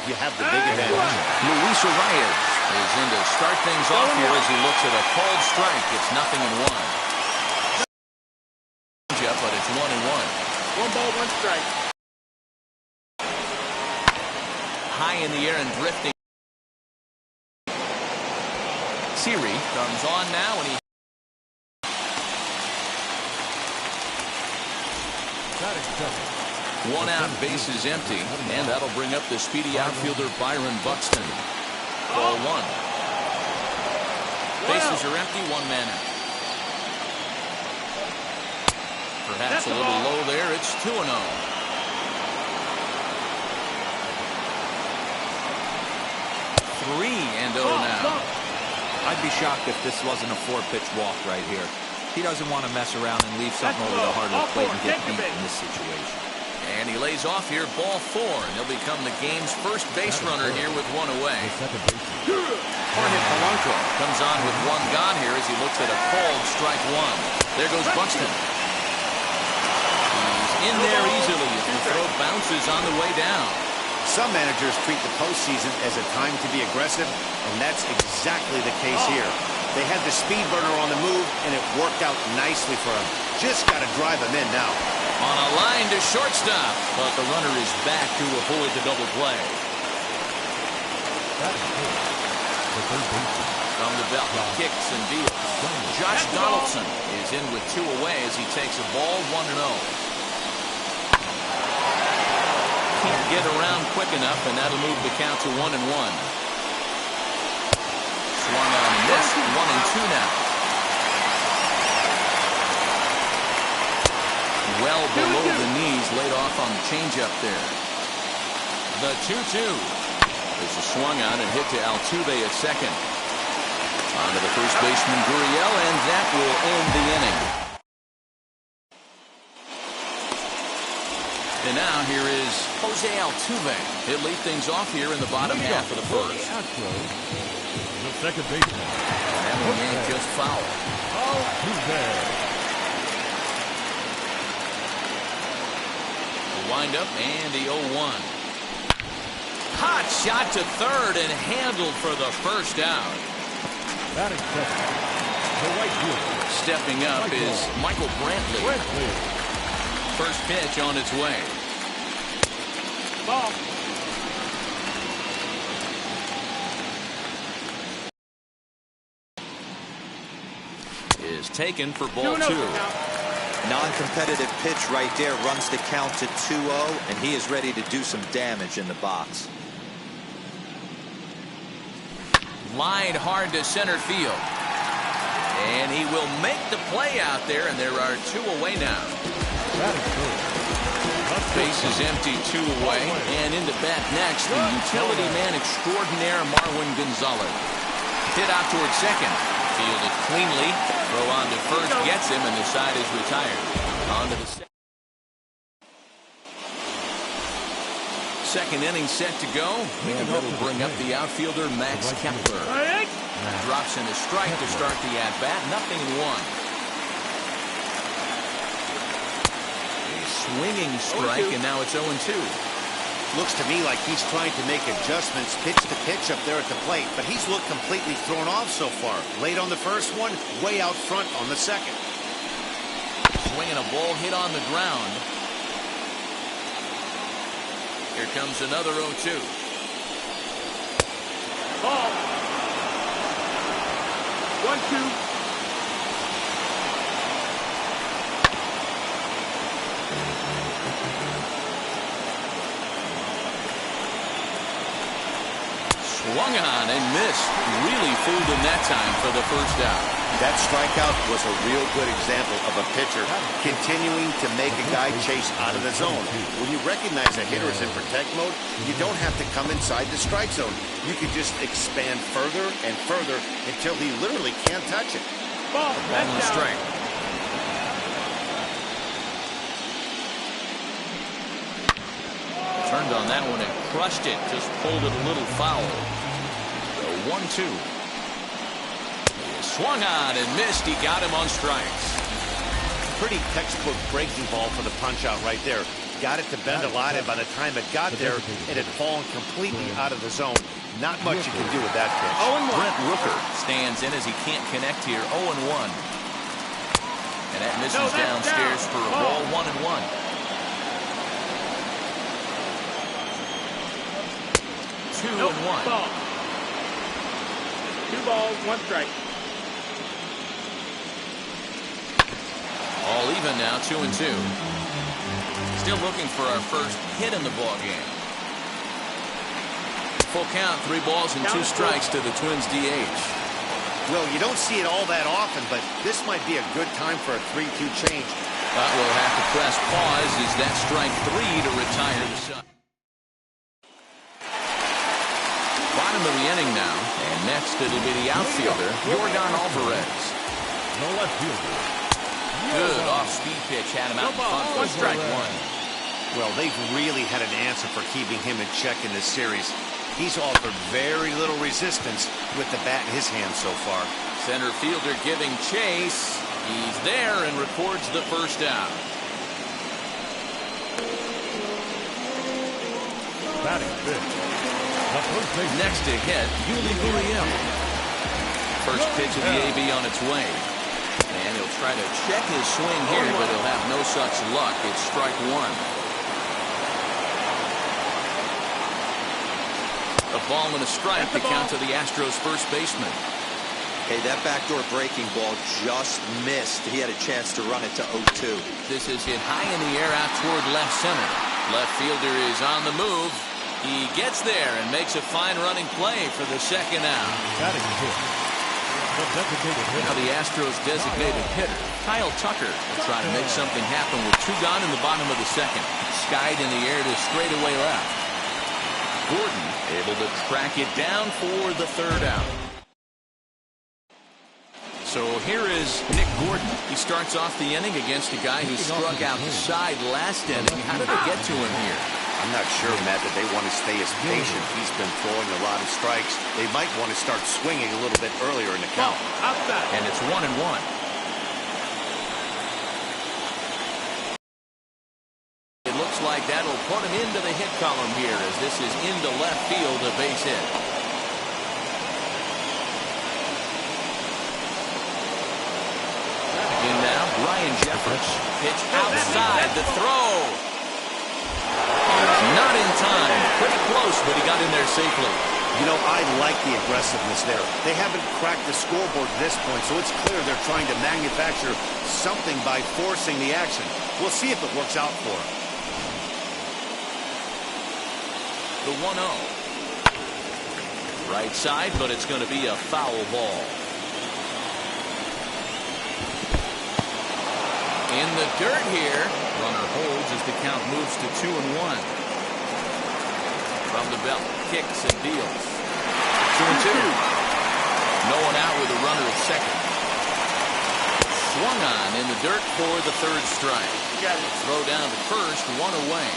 you have the big advantage. Luis Arias is in to start things off here as he looks at a called strike. It's 0-1. But it's 1-1. 1 ball, 1 strike. High in the air and drifting. Siri comes on now, and he. One out, bases empty, and that'll bring up the speedy outfielder Byron Buxton. Ball 1. Bases are empty, 1 man out. Perhaps a little low there. It's 2-0. 3-0 now. I'd be shocked if this wasn't a 4-pitch walk right here. He doesn't want to mess around and leave something over the hardwood plate and get beat in this situation. And he lays off here, ball 4, and he'll become the game's first base runner here with 1 away. Jorge Polanco comes on with 1 gone here as he looks at a called strike 1. There goes Buxton. He's in there easily as the throw bounces on the way down. Some managers treat the postseason as a time to be aggressive, and that's exactly the case here. They had the speed burner on the move, and it worked out nicely for him. Just got to drive him in now. On a line to shortstop, but the runner is back to avoid the double play. From the belt, kicks and deals. Josh Donaldson is in with 2 away as he takes a ball 1-0. Can't get around quick enough, and that'll move the count to 1-1. Swung on and missed. 1-2 now. Well below the knees, laid off on the changeup there. The 2-2. There's a swung on and hit to Altuve at second. On to the first baseman Gurriel, and that will end the inning. And now here is Jose Altuve. He'll lead things off here in the bottom half of the first. The second baseman. And the yank just foul. Altuve. Wind up and the 0-1. Hot shot to third and handled for the first out. Batting second, the right fielder. Stepping up is Michael Brantley. First pitch on its way. Ball. Is taken for ball 2. Non-competitive pitch right there, runs the count to 2-0, and he is ready to do some damage in the box. Lined hard to center field. And he will make the play out there, and there are 2 away now. Base is empty, 2 away. And in the bat next, the utility man extraordinaire Marwin Gonzalez. Hit out towards second. Fielded cleanly. Throw on to first gets him, and the side is retired. On to the second inning set to go. And that'll bring up the outfielder Max Kepler. Drops in a strike to start the at-bat. 0-1. A swinging strike, and now it's 0-2. Looks to me like he's trying to make adjustments pitch to pitch up there at the plate, but he's looked completely thrown off so far. Late on the first one, way out front on the second. Swinging a ball hit on the ground. Here comes another 0-2. Ball. 1-2. Swung on and missed. Really fooled him that time for the first out. That strikeout was a real good example of a pitcher continuing to make a guy chase out of the zone. When you recognize a hitter is in protect mode, you don't have to come inside the strike zone. You can just expand further and further until he literally can't touch it. Ball. On the strike. Turned on that one and crushed it. Just pulled it a little foul. 1-2. Swung on and missed. He got him on strikes. Pretty textbook breaking ball for the punch out right there. got it to bend a lot, and by the time it got there, it had fallen completely out of the zone. Not much you can do with that pitch. Brent Rooker stands in as he can't connect here. 0-1. And that misses downstairs for a ball. 1-1. Two and one. Ball. 2 balls, 1 strike. All even now, 2-2. Still looking for our first hit in the ball game. Full count, 3 balls and 2 strikes to the Twins DH. Well, you don't see it all that often, but this might be a good time for a 3-2 change. But we'll have to press pause as that strike 3 to retire the side. Bottom of the inning now, and next it'll be the outfielder, Yordan Alvarez. No left fielder. Good off-speed pitch, had him out in front for strike 1. Well, they've really had an answer for keeping him in check in this series. He's offered very little resistance with the bat in his hand so far. Center fielder giving chase. He's there and records the first out. Batting fifth. The first base. Next to hit, Yuli Gurriel. First pitch of the AB on its way. And he'll try to check his swing here, but he'll have no such luck. It's strike 1. A ball and a strike to count to the Astros first baseman. Hey, that backdoor breaking ball just missed. He had a chance to run it to 0-2. This is hit high in the air out toward left center. Left fielder is on the move. He gets there and makes a fine running play for the second out. Batting fifth. The designated hitter. Now the Astros designated hitter, Kyle Tucker, will try to make something happen with 2 gone in the bottom of the second. Skied in the air to straightaway left. Gordon able to track it down for the third out. So here is Nick Gordon. He starts off the inning against a guy who struck out the side last inning. How did they get to him here? I'm not sure, Matt, that they want to stay as patient. He's been throwing a lot of strikes. They might want to start swinging a little bit earlier in the count. Outside. And it's 1-1. It looks like that'll put him into the hit column here as this is into left field, a base hit. In now, Ryan Jeffers. Pitch outside the throw. Not in time. Pretty close, but he got in there safely. You know, I like the aggressiveness there. They haven't cracked the scoreboard at this point, so it's clear they're trying to manufacture something by forcing the action. We'll see if it works out for them. The 1-0. Right side, but it's going to be a foul ball. In the dirt here. Runner holds as the count moves to 2-1. From the belt, kicks and deals. 2-2. No one out with a runner at second. Swung on in the dirt for the third strike. Throw down to first, 1 away.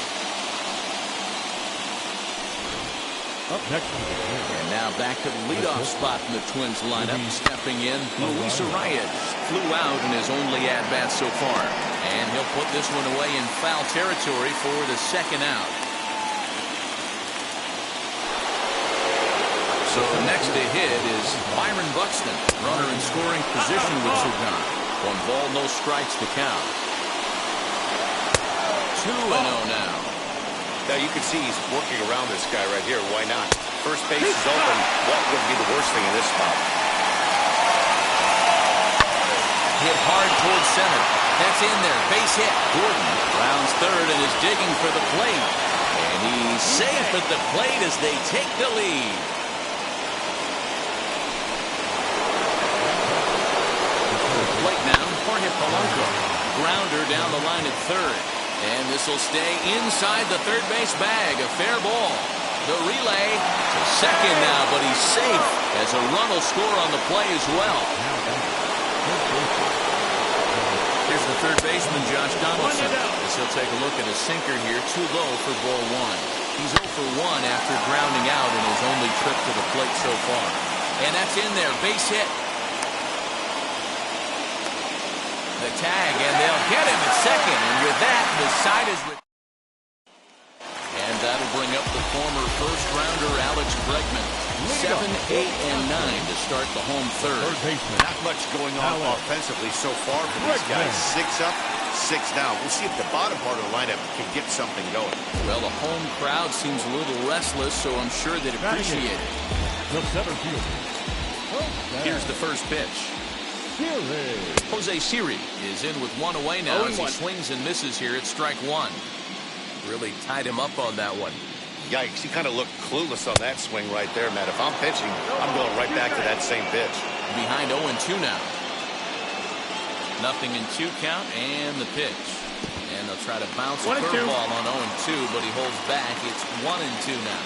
Up next. And now back to the leadoff spot in the Twins lineup. Stepping in, Luis Arias flew out in his only at-bat so far. And he'll put this one away in foul territory for the second out. So next to hit is Byron Buxton. Runner in scoring position with 2 gone. 1 ball, no strikes to count. 2-0 now. Now, you can see he's working around this guy right here. Why not? First base is open. Walk wouldn't be the worst thing in this spot. Hit hard towards center. That's in there. Base hit. Gordon rounds third and is digging for the plate. And he's safe at the plate as they take the lead. The plate now, Jorge Polanco. Grounder down the line at third. And this will stay inside the third base bag. A fair ball. The relay to second now, but he's safe as a run will score on the play as well. Here's the third baseman, Josh Donaldson. As he'll take a look at a sinker here, too low for ball 1. He's 0 for 1 after grounding out in his only trip to the plate so far. And that's in there, base hit. The tag, and they'll get him at second, and with that, the side is that'll bring up the former first-rounder Alex Bregman. 7, 8, and 9 to start the home third. Not much going on offensively so far for these guys. 6 up, 6 down. We'll see if the bottom part of the lineup can get something going. Well, the home crowd seems a little restless, so I'm sure they'd appreciate it. The center fielder. Here's the first pitch. Jose Siri is in with 1 away now as he swings and misses here at strike 1. Really tied him up on that one. Yikes, he kind of looked clueless on that swing right there, Matt. If I'm pitching, I'm going right back to that same pitch. Behind 0-2 now. 0-2 count and the pitch. And they'll try to bounce a curveball on 0-2, but he holds back. It's 1-2 now.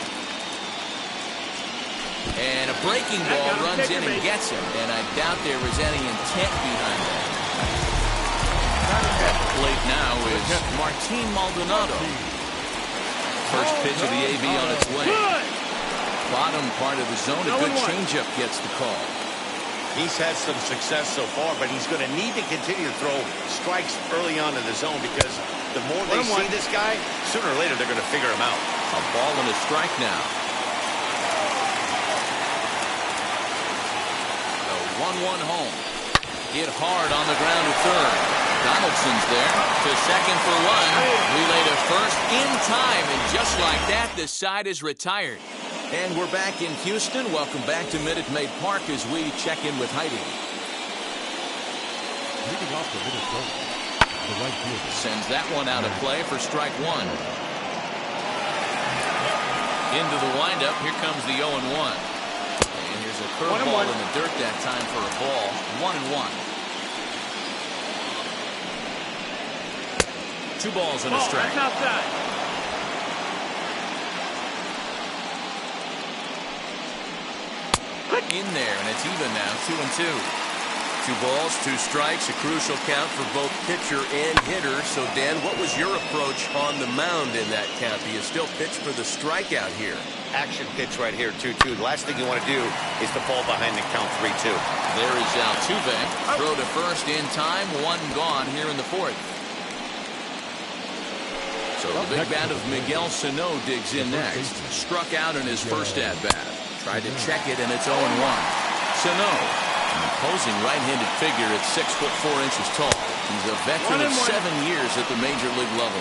And a breaking ball runs in and gets him. And I doubt there was any intent behind that. At the plate now is Martin Maldonado. First pitch of the AB on its way. Bottom part of the zone, a good changeup gets the call. He's had some success so far, but he's going to need to continue to throw strikes early on in the zone because the more they see this guy, sooner or later they're going to figure him out. A ball and a strike now. The 1-1 home. Hit hard on the ground to third. Donaldson's there to second for 1. Relay to first in time, and just like that, the side is retired. And we're back in Houston. Welcome back to Minute Maid Park as we check in with Heidi. Leading off the Minnesota, the right fielder. Sends that one out of play for strike 1. Into the windup. Here comes the 0-1. And here's a curveball in the dirt that time for a ball. 1-1. 2 balls and a strike. That's outside. In there, and it's even now. 2-2. 2 balls, 2 strikes, a crucial count for both pitcher and hitter. So, Dan, what was your approach on the mound in that count? Do you still pitch for the strikeout here? Action pitch right here, 2-2. The last thing you want to do is to fall behind the count 3-2. There is Altuve. Throw to first in time. 1 gone here in the 4th. So the big bat of Miguel Sano digs in next. Struck out in his first at-bat. Tried to check it, and it's 0-1. Sano, an imposing right-handed figure at 6'4" tall. He's a veteran of 7 years at the major league level.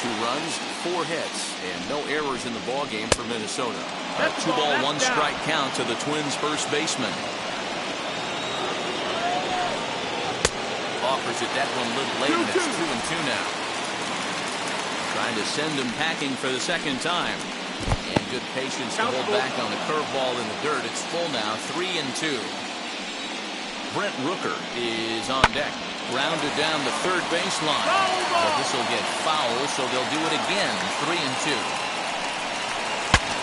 2 runs, 4 hits, and no errors in the ballgame for Minnesota. A 2-ball, 1-strike count to the Twins' first baseman. Offers it that one a little late, and it's 2-2 now. Trying to send him packing for the second time. And good patience to hold back on the curveball in the dirt. It's full now, 3-2. Brent Rooker is on deck. Grounded down the third baseline. But this will get foul, so they'll do it again, 3-2.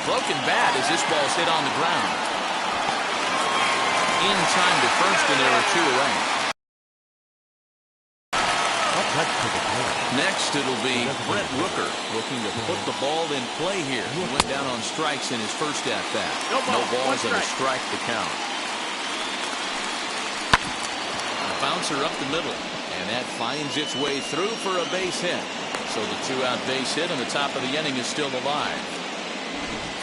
Broken bat as this ball's hit on the ground. In time to first, and there are 2 away. Next, it'll be Brent Rooker looking to put the ball in play here. He went down on strikes in his first at-bat. No balls and a strike to count. A bouncer up the middle, and that finds its way through for a base hit. So the 2-out base hit on the top of the inning is still alive.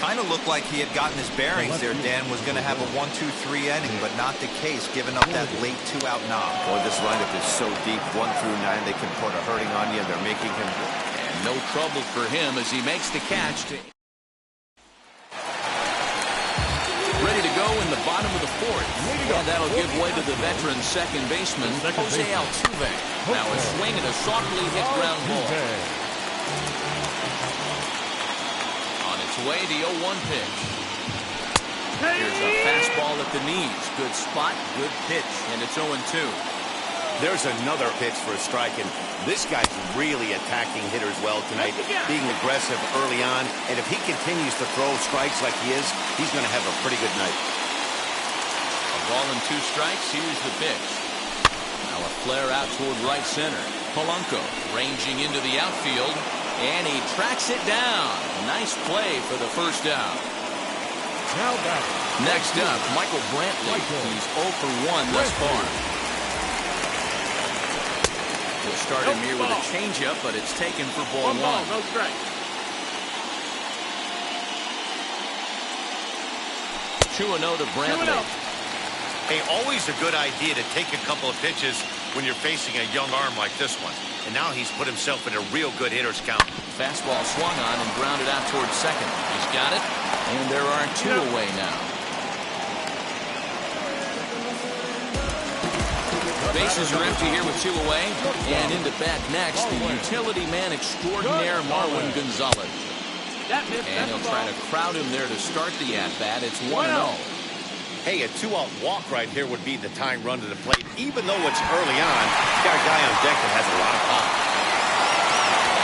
Kind of looked like he had gotten his bearings there, Dan. Was going to have a 1-2-3 inning, but not the case, giving up that late 2-out knock. Boy, this lineup is so deep, 1 through 9. They can put a hurting on you, and they're making him. And no trouble for him as he makes the catch. Ready to go in the bottom of the 4th. And that'll give way to the veteran second baseman, Jose Altuve. Now a swing and a softly hit ground ball. Way the 0-1 pitch. Here's a fastball at the knees. Good spot, good pitch, and it's 0-2. There's another pitch for a strike, and this guy's really attacking hitters well tonight, being aggressive early on, and if he continues to throw strikes like he is, he's going to have a pretty good night. A ball and 2 strikes. Here's the pitch. Now a flare out toward right center. Polanco ranging into the outfield. And he tracks it down. Nice play for the first out. Next up, Michael Brantley. He's 0 for 1 thus far. We'll start him here with a changeup, but it's taken for ball 1. No strike. 2-0 to Bradley. 2-0. Hey, always a good idea to take a couple of pitches when you're facing a young arm like this one. And now he's put himself in a real good hitter's count. Fastball swung on and grounded out towards second. He's got it, and there are 2 away now. Bases are empty here with 2 away, and into bat next, the utility man extraordinaire Marwin Gonzalez. And he'll try to crowd him there to start the at-bat. It's 1-0. Hey, a 2-out walk right here would be the tying run to the plate. Even though it's early on, he's got a guy on deck that has a lot of pop.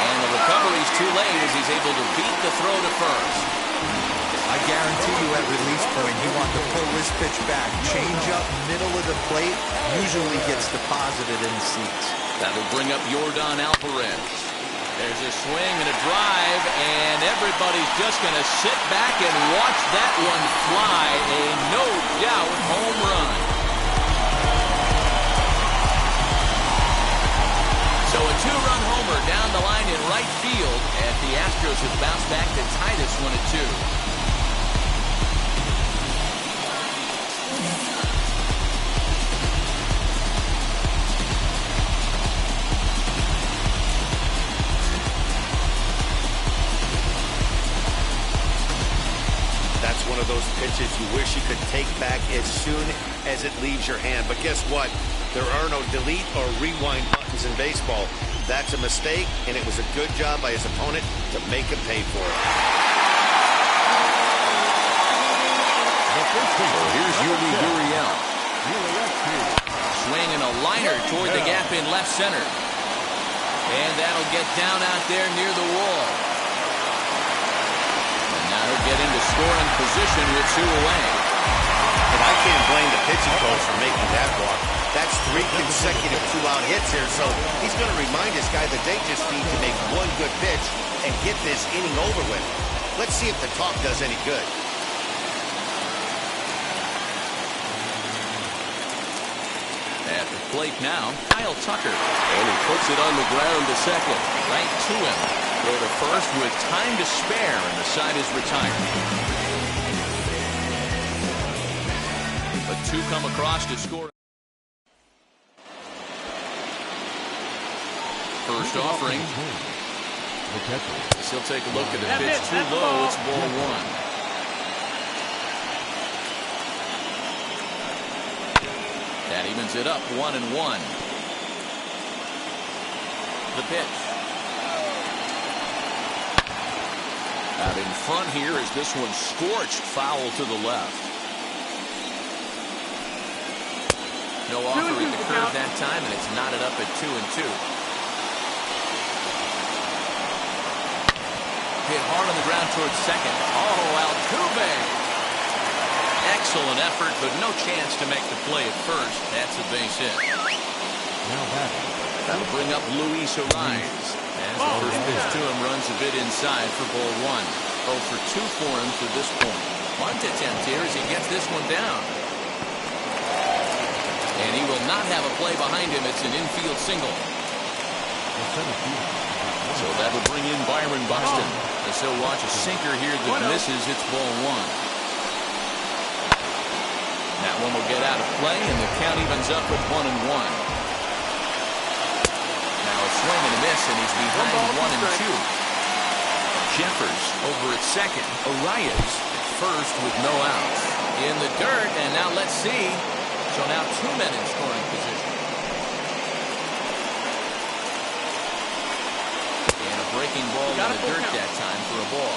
And the recovery's too late as he's able to beat the throw to first. I guarantee you at release point, he wants to pull this pitch back. Change up, middle of the plate, usually gets deposited in the seats. That'll bring up Yordan Alvarez. There's a swing and a drive, and everybody's just going to sit back and watch that one fly. A no-doubt home run. So a 2-run homer down the line in right field, and the Astros have bounced back to tie this one at 2. One of those pitches you wish you could take back as soon as it leaves your hand. But guess what? There are no delete or rewind buttons in baseball. That's a mistake, and it was a good job by his opponent to make him pay for it. So here's Yuli Gurriel. Swinging a liner toward the gap in left center. And that'll get down out there near the wall. Now he'll get into scoring position with 2 away. And I can't blame the pitching coach for making that walk. That's 3 consecutive 2-out hits here, so he's going to remind this guy that they just need to make one good pitch and get this inning over with. Let's see if the talk does any good. At the plate now, Kyle Tucker. And he puts it on the ground to second. Right to him. Go to first with time to spare, and the side is retired. But 2 come across to score. First offering. He'll take a look at the pitch too low. It's ball 1. That evens it up 1-1. The pitch. Out in front here is this one scorched foul to the left. No offer at the curve that time, and it's knotted up at 2-2. Hit hard on the ground towards second. Oh, Altuve. Excellent effort, but no chance to make the play at first. That's a base hit. That'll bring up Luis Ariz. As the first pitch to him runs a bit inside for ball 1. 0 for 2 for him to this point. Bunt attempt here as he gets this one down. And he will not have a play behind him. It's an infield single. So that will bring in Byron Buxton. As he'll watch a sinker here that misses. It's ball 1. That one will get out of play, and the count evens up at 1-1. Now a swing and a miss, and he's behind 1-2. Jeffers over at second. Arias at first with no outs. In the dirt, and now let's see. So now 2 men in scoring position. And a breaking ball in the dirt that time for a ball.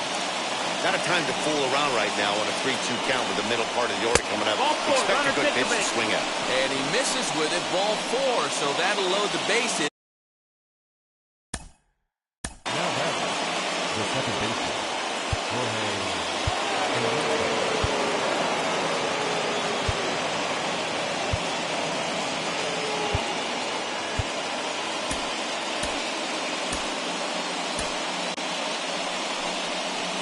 Not a time to fool around right now on a 3-2 count with the middle part of the order coming up. Expect a good pitch to swing at. And he misses with it, ball 4, so that'll load the bases. Now that's the second baseman, Jorge.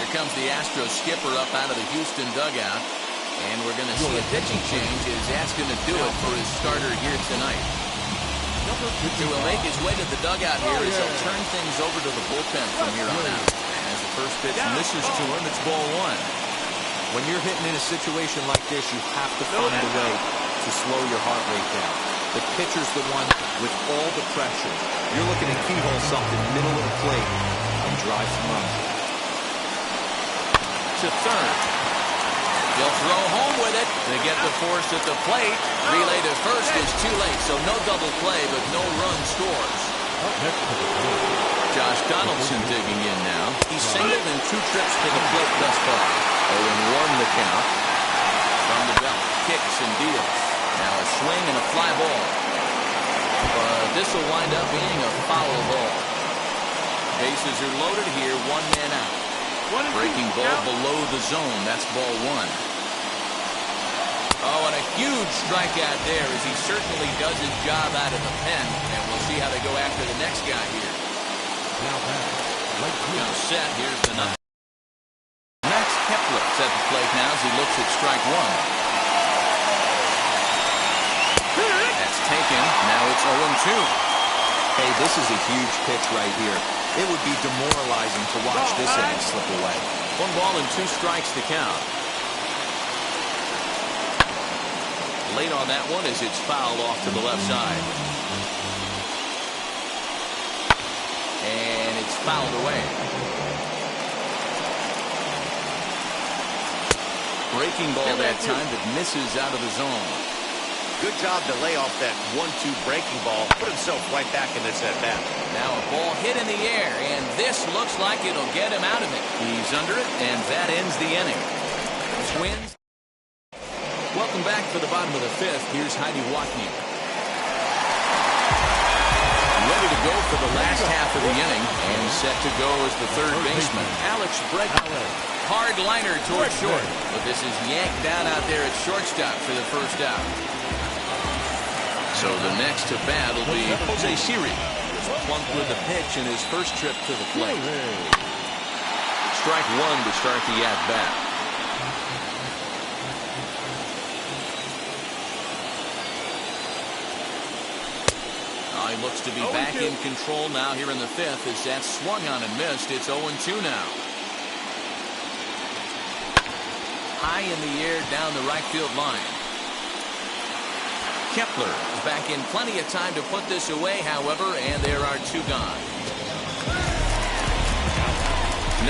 Comes the Astros skipper up out of the Houston dugout, and we're going to see a pitching change as that's going to do it for his starter here tonight. He will make his way to the dugout here as he'll turn things over to the bullpen from here on out. As the first pitch misses to him, it's ball 1. When you're hitting in a situation like this, you have to find a way to slow your heart rate down. The pitcher's the one with all the pressure. You're looking to keyhole something middle of the plate and drive some runs. To third. He'll throw home with it to get the force at the plate. Relay to first is too late, so no double play, but no run scores. Josh Donaldson digging in now. He's singled in 2 trips to the plate thus far. 0-1 the count. From the belt, kicks and deals. Now a swing and a fly ball. But this will wind up being a foul ball. Bases are loaded here, 1 man out. Breaking ball below the zone. That's ball 1. Oh, and a huge strikeout there as he certainly does his job out of the pen. And we'll see how they go after the next guy here. Now set. Here's the 9. Max Kepler's at the plate now as he looks at strike 1. That's taken. Now it's 0-2. Hey, this is a huge pitch right here. It would be demoralizing to watch this inning slip away. 1 ball and 2 strikes to count. Late on that one as it's fouled off to the left side. And it's fouled away. Breaking ball that time that misses out of the zone. Good job to lay off that 1-2 breaking ball. Put himself right back in this at-bat. Now a ball hit in the air, and this looks like it'll get him out of it. He's under it, and that ends the inning. Twins. Welcome back for the bottom of the 5th. Here's Heidi Watney. Ready to go for the last half of the inning, and set to go as the third baseman, Alex Bregman. Hard liner toward short, but this is yanked down out there at shortstop for the first out. So the next to bat will be Jose Siri. Plunked with the pitch in his first trip to the plate. Strike 1 to start the at-bat. He looks to be back in control now here in the 5th as that swung on and missed. It's 0-2 now. High in the air down the right field line. Kepler is back in plenty of time to put this away, however, and there are 2 gone.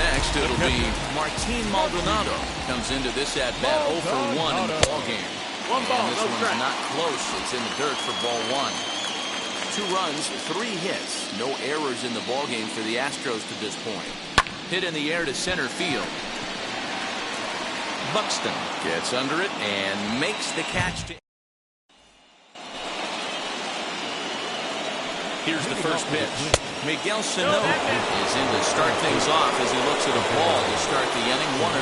Next, it'll be Martin Maldonado. Comes into this at-bat 0 for 1 in the ballgame. And this one's not close. It's in the dirt for ball 1. 2 runs, 3 hits. No errors in the ballgame for the Astros to this point. Hit in the air to center field. Buxton gets under it and makes the catch to... Here's the first pitch. Miguel Sano is in to start things off as he looks at a ball to start the inning. 1-0.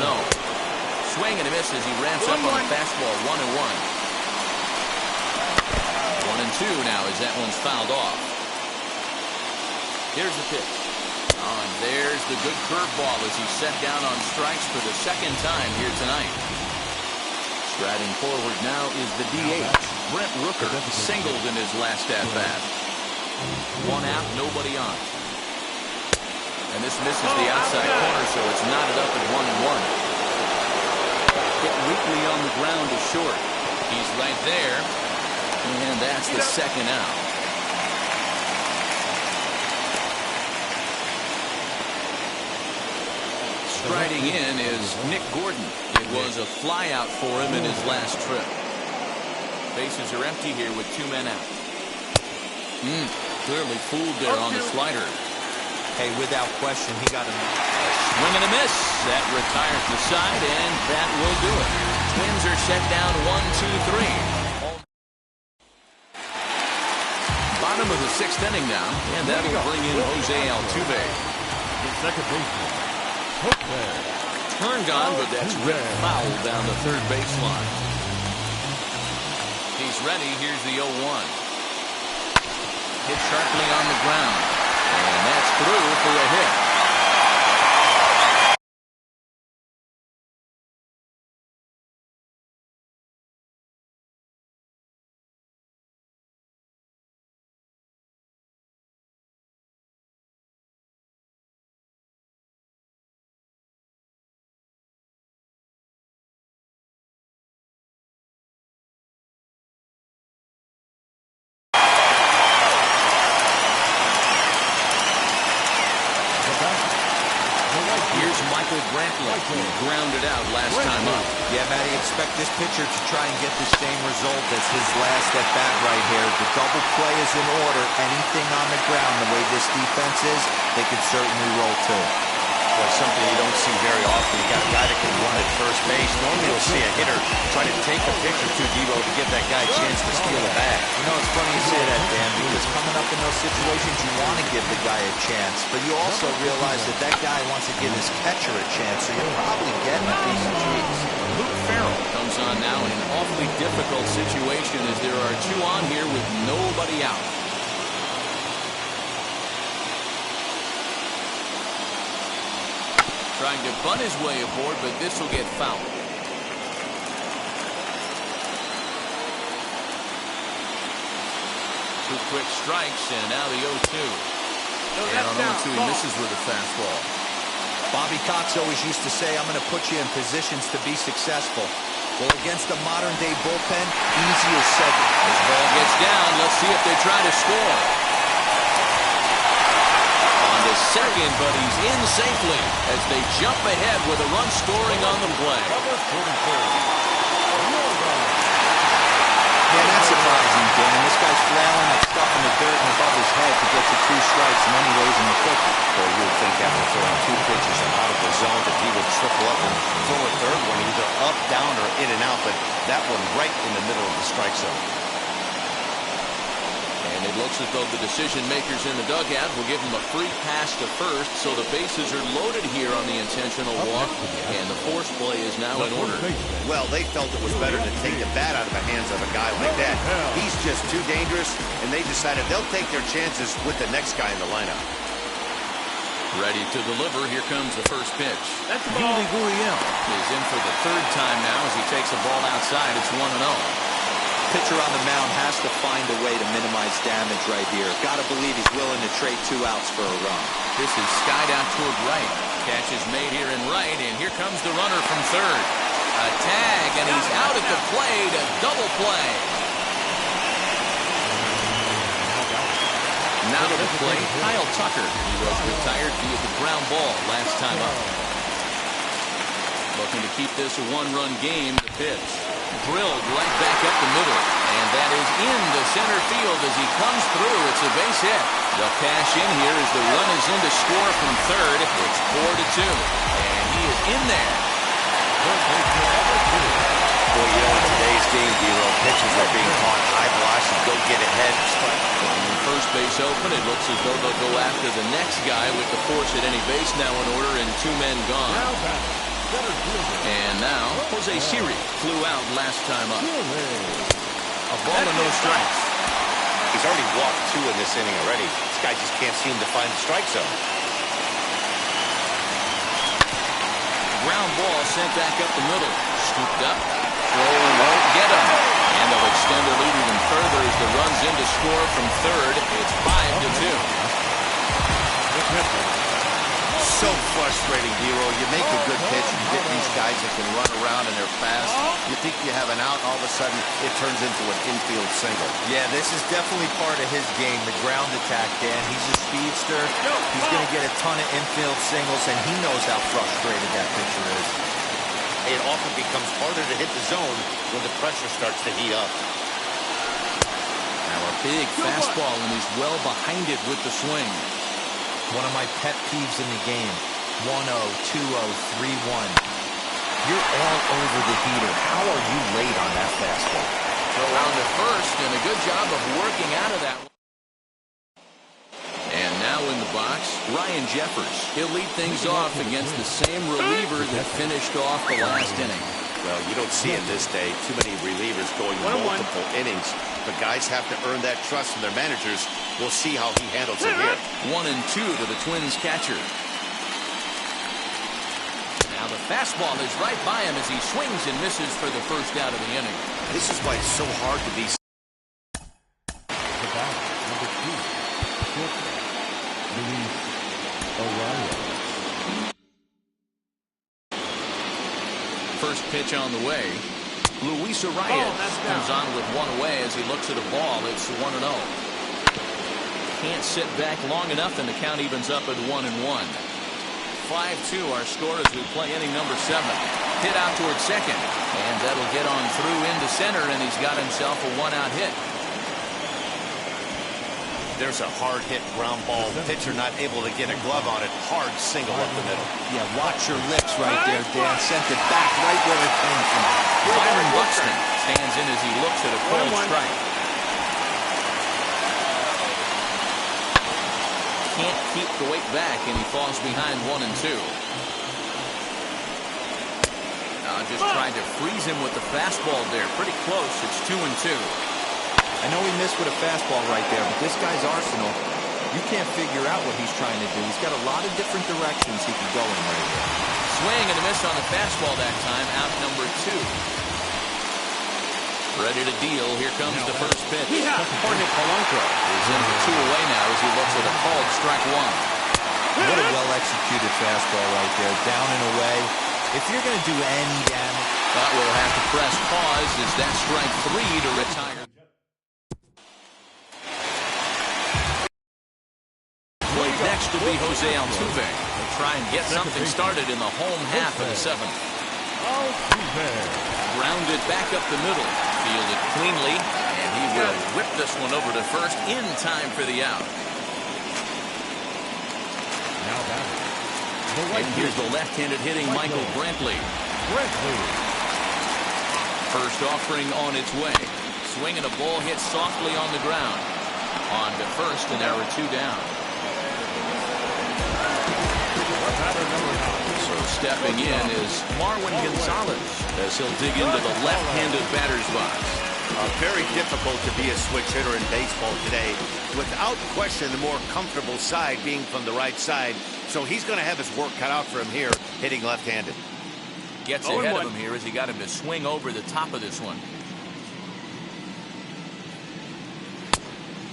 Swing and a miss as he ramps up on the fastball. 1-1. 1-2 now as that one's fouled off. Here's the pitch. Oh, and there's the good curveball as he's set down on strikes for the 2nd time here tonight. Striding forward now is the DH. Brent Rooker singled in his last at-bat. 1 out, nobody on. And this misses the outside corner, so it's knotted up at 1-1. Hit weakly on the ground to short. He's right there. And that's the 2nd out. Striding in is Nick Gordon. It was a flyout for him in his last trip. Bases are empty here with 2 men out. Clearly fooled there on the slider. Hey, without question, he got a swing and a miss. That retires the side, and that will do it. Twins are set down 1-2-3. Bottom of the 6th inning now, and that will bring in Jose Altuve. The second baseman, Turned on, but that's ripped foul down the third baseline. He's ready. Here's the 0-1. Hit sharply on the ground, and that's through for a hit. grounded out last time up. Yeah, Matty, expect this pitcher to try and get the same result as his last at bat right here. The double play is in order. Anything on the ground, the way this defense is, they could certainly roll too. Boy, something you don't see very often. You got a guy that can run at first base. Normally you'll see a hitter try to take a pitch or two, Devo, to give that guy a chance to steal the bag. You know, it's funny you say that, Dan, because coming up in those situations, you want to give the guy a chance, but you also realize that that guy wants to give his catcher a chance, so you're probably getting a piece of cheese. Luke Farrell comes on now in an awfully difficult situation as there are two on here with nobody out. Trying to bunt his way aboard, but this will get fouled. Two quick strikes, and now the 0-2. And on 0-2, he misses with a fastball. Bobby Cox always used to say, I'm going to put you in positions to be successful. Well, against the modern-day bullpen, easy as said. This ball gets down. Let's see if they try to score. On to second, but he's in safely as they jump ahead with a run scoring on the play. Yeah, that's surprising, Dan. This guy's flailing that stuff in the dirt and above his head to get to 2 strikes, and then he lays in the cookie. Boy, you would think after throwing 2 pitches and out of the zone that he would triple up and throw a third one, either up, down, or in and out, but that one right in the middle of the strike zone. And it looks as though the decision makers in the dugout will give him a free pass to first, so the bases are loaded here on the intentional walk, and the force play is now in order. Well, they felt it was better to take the bat out of the hands of a guy like that. He's just too dangerous, and they decided they'll take their chances with the next guy in the lineup. Ready to deliver. Here comes the first pitch. That's the ball. Yuli Gurriel is in for the 3rd time now as he takes a ball outside. It's 1-0. Pitcher on the mound has to find a way to minimize damage right here. Got to believe he's willing to trade 2 outs for a run. This is skied out toward right. Catch is made here in right, and here comes the runner from 3rd. A tag, and he's out at the plate. A double play. Now to the plate, Kyle Tucker. He was retired via the ground ball last time up. Looking to keep this a 1-run game. The pitch drilled right back up the middle, and that is into center field as he comes through. It's a base hit. They'll cash in here as the run is in to score from 3rd. It's 4-2, and he is in there. Boy, you know, in today's game, Dero, pitchers are being taught high velocity, go get ahead, strike. First base open. It looks as though they'll go after the next guy with the force at any base now in order and 2 men gone. And now, Jose Siri flew out last time up. A ball and no strikes. He's already walked 2 in this inning already. This guy just can't seem to find the strike zone. Ground ball sent back up the middle. Scooped up. Throw won't get him. And they'll extend their lead even further as the run's in to score from 3rd. It's 5-2. So frustrating, Dero. You make a good pitch, you get these guys that can run around and they're fast. You think you have an out, all of a sudden it turns into an infield single. Yeah, this is definitely part of his game, the ground attack, Dan. He's a speedster. He's going to get a ton of infield singles, and he knows how frustrated that pitcher is. It often becomes harder to hit the zone when the pressure starts to heat up. Now a big fastball, and he's well behind it with the swing. One of my pet peeves in the game. 1-0, 2-0, 3-1. You're all over the heater. How are you late on that fastball? Throw on to first, and a good job of working out of that one. And now in the box, Ryan Jeffers. He'll lead things off against the same reliever that finished off the last inning. Well, you don't see in this day too many relievers going multiple innings, but guys have to earn that trust from their managers. We'll see how he handles it here. 1-2 to the Twins catcher. Now the fastball is right by him as he swings and misses for the first out of the inning. This is why it's so hard to be. First pitch on the way. Luis Arias comes on with 1 away as he looks at a ball. It's 1-0. Can't sit back long enough, and the count evens up at 1-1. 5-2 our score as we play inning number 7. Hit out towards second, and that'll get on through into center, and he's got himself a 1-out hit. There's a hard hit ground ball. Pitcher not able to get a glove on it. Hard single up the middle. Yeah, watch your lips right there, Dan. Sent it back right where it came from. Byron Buxton stands in as he looks at a cold strike. Can't keep the weight back, and he falls behind 1-2. Just tried to freeze him with the fastball there. Pretty close. It's 2-2. I know he missed with a fastball right there, but this guy's arsenal, you can't figure out what he's trying to do. He's got a lot of different directions he can go in right here. Swing and a miss on the fastball that time. Out number 2. Ready to deal. Here comes the first pitch. Jorge Polanco is in the 2 away now as he looks at a called strike 1. What a well-executed fastball right there. Down and away. If you're going to do any damage, But we'll have to press pause as that strike 3 to retire. Played next will be Jose Altuve. They'll try and get something started in the home half of the 7th. Grounded back up the middle. Fielded cleanly, and he will whip this one over to first in time for the out. And here's the left-handed hitting Michael Brantley. First offering on its way. Swing and a ball hit softly on the ground. On to first, and there are 2 down. So stepping in is Marwin Gonzalez as he'll dig into the left-handed batter's box. Very difficult to be a switch hitter in baseball today. Without question, the more comfortable side being from the right side. So he's going to have his work cut out for him here, hitting left-handed. Gets ahead of him here as he got him to swing over the top of this one.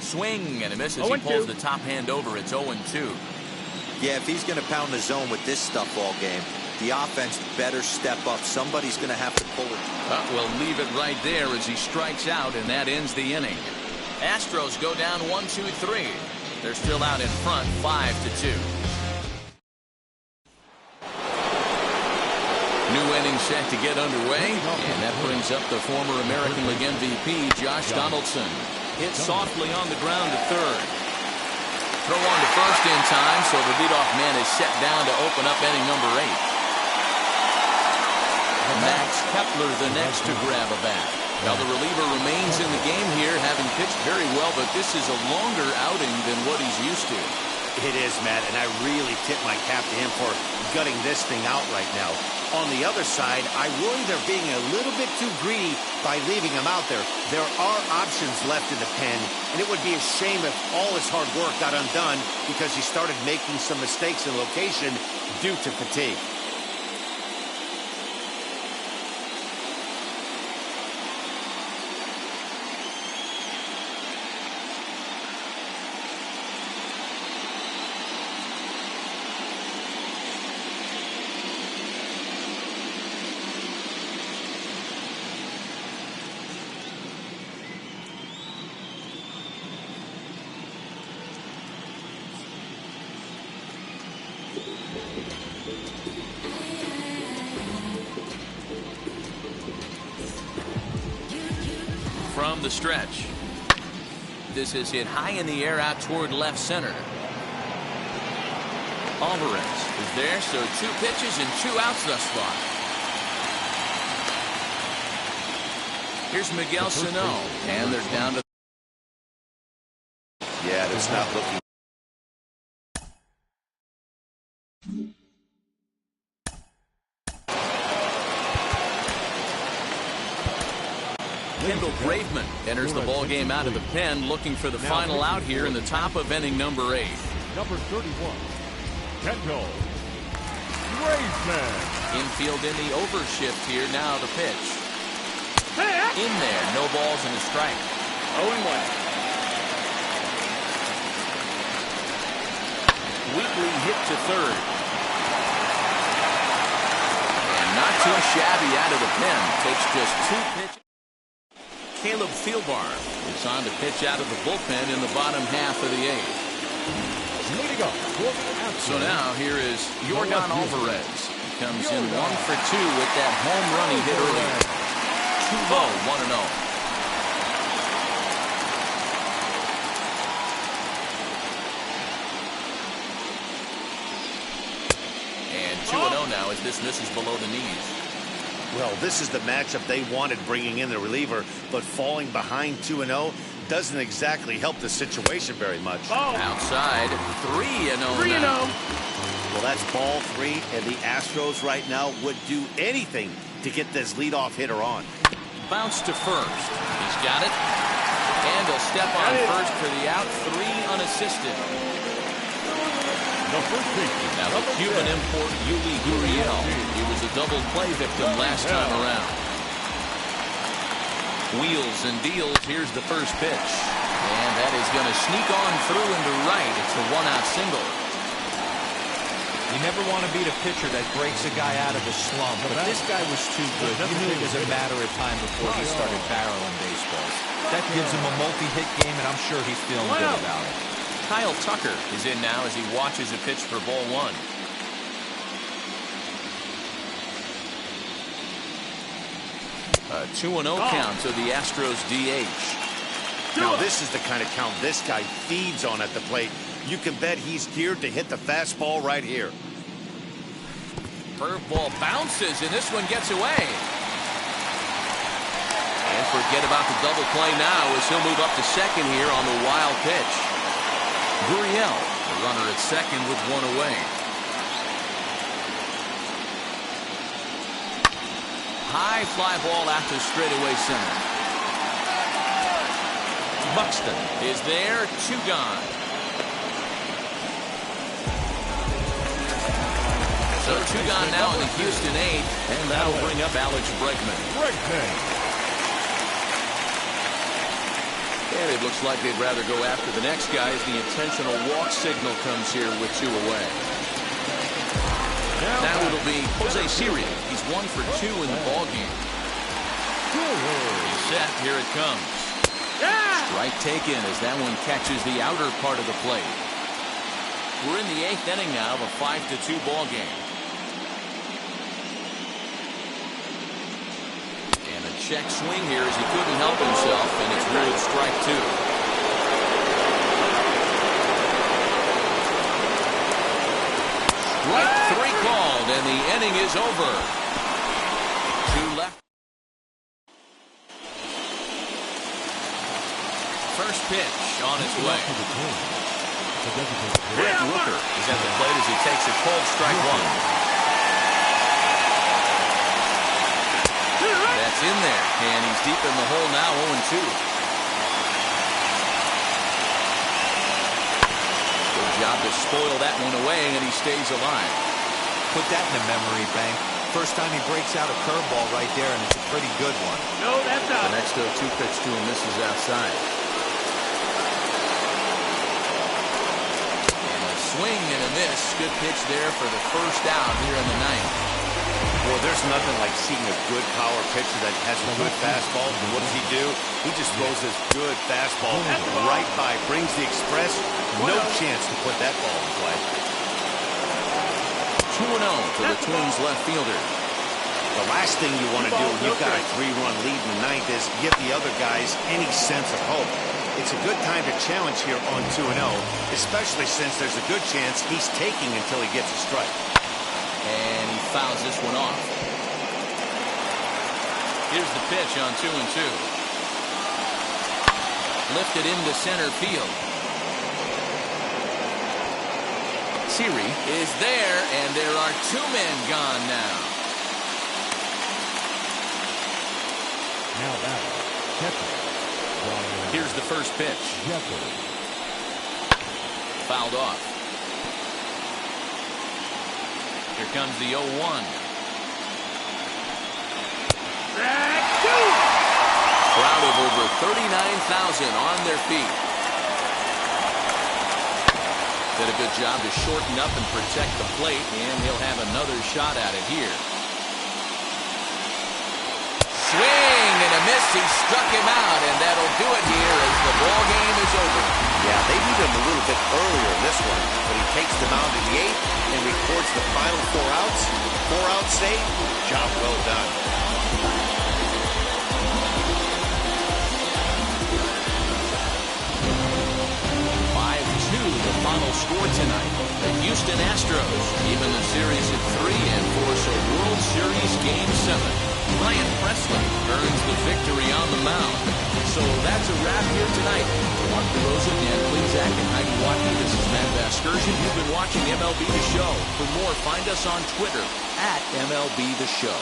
Swing and a miss as he pulls the top hand over. It's 0-2. yeah, if he's going to pound the zone with this stuff all game, the offense better step up. Somebody's going to have to pull it. We'll leave it right there as he strikes out, and that ends the inning. Astros go down 1-2-3. They're still out in front 5-2. New inning set to get underway, and that brings up the former American League MVP, Josh Donaldson. Hit softly on the ground to third. Throw on to first in time, so the leadoff man is set down to open up inning number 8. Max Kepler the next to grab a bat. Now the reliever remains in the game here, having pitched very well, but this is a longer outing than what he's used to. It is, Matt, and I really tip my cap to him for gutting this thing out right now. On the other side, I worry they're being a little bit too greedy by leaving him out there. There are options left in the pen, and it would be a shame if all his hard work got undone because he started making some mistakes in location due to fatigue. From the stretch. This is hit high in the air out toward left center. Alvarez is there, so 2 pitches and 2 outs thus far. Here's Miguel Sano, and they're down to. Yeah, that's not looking. Kendall Graveman enters the ball game out of the pen, looking for the final out here in the top of inning number 8. Number 31, Kendall Graveman. Infield in the overshift here now to pitch. In there, no balls and a strike. 0-1. Wheatley hit to third. And not too shabby out of the pen. Takes just 2 pitches. Caleb Thielbar is on to pitch out of the bullpen in the bottom half of the 8th. Leading up for the Astros. So now here is Yordan Alvarez. He comes in 1 for 2 with that home run he hit earlier. Too low, 1-0. And 2-0 now as this misses below the knees. Well, this is the matchup they wanted, bringing in the reliever, but falling behind 2-0 doesn't exactly help the situation very much. Outside, 3-0 now. Well, that's ball 3, and the Astros right now would do anything to get this leadoff hitter on. Bounce to first. He's got it. And he'll step on first for the out. 3 unassisted. The first baseman. Now the Cuban import, Yuli Gurriel. He was a double play victim last time around. Wheels and deals. Here's the first pitch. And that is going to sneak on through into right. It's a 1-out single. You never want to beat a pitcher that breaks a guy out of a slump, but this guy was too good. You knew it was a matter of time before he started barreling baseballs. That gives him a multi-hit game, and I'm sure he's feeling good about it. Kyle Tucker is in now as he watches a pitch for ball 1. A 2-0 count to the Astros DH. Now, this is the kind of count this guy feeds on at the plate. You can bet he's geared to hit the fastball right here. Curveball bounces, and this one gets away. And forget about the double play now as he'll move up to second here on the wild pitch. Gurriel, the runner at second with 1 away. High fly ball out to straightaway center. Buxton is there, 2 gone. So 2 gone now in the Houston 8th, and that'll bring up Alex Bregman. And it looks like they'd rather go after the next guy as the intentional walk signal comes here with 2 away. Now it'll be Jose Siri. He's 1 for 2 in the ballgame. He's set. Here it comes. Strike taken as that one catches the outer part of the plate. We're in the 8th inning now of a 5-2 ball game. And a check swing here as he couldn't help himself, and it's ruled strike 2. Strike 3 called, and the inning is over. 2 left. First pitch on its way. Rick Rooker is at the plate as he takes a cold strike 1. That's in there, and he's deep in the hole now, 0-2. Good job to spoil that one away, and he stays alive. Put that in the memory bank. First time he breaks out a curveball right there, and it's a pretty good one. No, that's out. The next 0-2 pitch to him misses outside. And a swing and a miss. Good pitch there for the first out here in the 9th. Well, there's nothing like seeing a good power pitcher that has a good fastball. And what does he do? He just throws this good fastball right by, brings the express. No chance to put that ball in play. 2-0 to the Twins left fielder. The last thing you want to do when you've got a 3-run lead in the 9th is give the other guys any sense of hope. It's a good time to challenge here on 2-0, especially since there's a good chance he's taking until he gets a strike. And he fouls this one off. Here's the pitch on 2-2. Lifted into center field. Siri is there, and there are 2 men gone now. Now batter, Kepler. Here's the first pitch. Fouled off. Here comes the 0-1. Crowd of over 39,000 on their feet. Did a good job to shorten up and protect the plate, and he'll have another shot at it here. Swing and a miss He struck him out, and that'll do it here as the ball game is over. Yeah, they need him a little bit earlier in this one, but he takes the mound in the 8th and records the final 4 outs. 4 outs saved. Job well done. 5-2, the final score tonight. The Houston Astros even the series at 3 and force a World Series Game 7. Ryan Presley earns the victory on the mound. So that's a wrap here tonight. For Mark DeRosa, Dan Klinzak, and Heidi Watkey, this is Matt Vasgersian. You've been watching MLB The Show. For more, find us on Twitter at MLB The Show.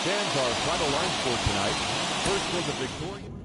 Stands our final line score tonight. First was a Victoria.